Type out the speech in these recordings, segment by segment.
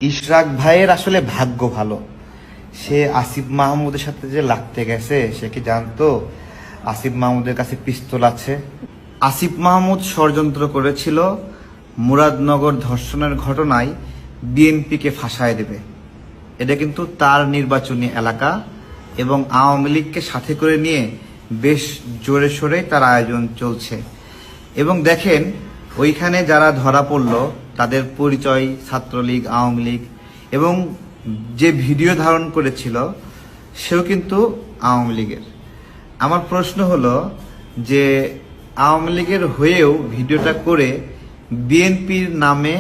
ইশরাক ভাইয়ের আসলে ভাগ্য ভালো। সে আসিফ মাহমুদের সাথে যে লাগতে গেছে, সে কি জানতো আসিফ মাহমুদের কাছে পিস্তল আছে? আসিফ মাহমুদ ষড়যন্ত্র করেছিল মুরাদনগর ধর্ষণের ঘটনায় বিএনপিকে ফাঁসায় দেবে। এটা কিন্তু তার নির্বাচনী এলাকা এবং আওয়ামী লীগকে সাথে করে নিয়ে বেশ জোরে সোরে তার আয়োজন চলছে। এবং দেখেন, ওইখানে যারা ধরা পড়ল তাদের পরিচয় ছাত্রলীগ, আওয়ামী লীগ, এবং যে ভিডিও ধারণ করেছিল সেও কিন্তু আওয়ামী লীগের। আমার প্রশ্ন হলো যে আওয়ামী লীগের হয়েও ভিডিওটা করে বিএনপির নামে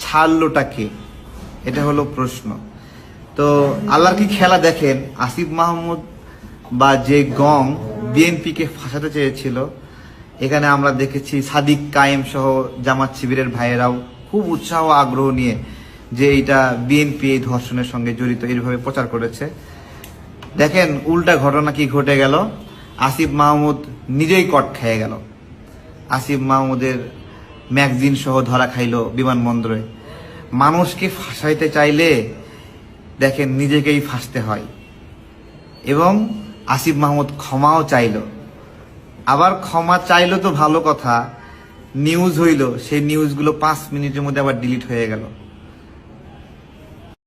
ছাড়লোটা কে? এটা হলো প্রশ্ন। তো আল্লাহর কি খেলা দেখেন, আসিফ মাহমুদ বা যে গং বিএনপিকে ফাঁসাতে চেয়েছিল, এখানে আমরা দেখেছি সাদিক কায়েম সহ জামাত শিবিরের ভাইয়েরাও খুব উৎসাহ আগ্রহ নিয়ে যে এটা বিএনপি এই ধর্ষণের সঙ্গে জড়িত এইভাবে প্রচার করেছে। দেখেন উল্টা ঘটনা কি ঘটে গেল, আসিফ মাহমুদ নিজেই কট খেয়ে গেল। আসিফ মাহমুদের ম্যাগজিন সহ ধরা খাইল বিমানবন্দরে। মানুষকে ফাঁসাইতে চাইলে দেখেন নিজেকেই ফাঁসতে হয়। এবং আসিফ মাহমুদ ক্ষমাও চাইল। আবার ক্ষমা চাইলো তো ভালো কথা, নিউজ হইল, সেই নিউজগুলো 5 মিনিটের মধ্যে আবার ডিলিট হয়ে গেল।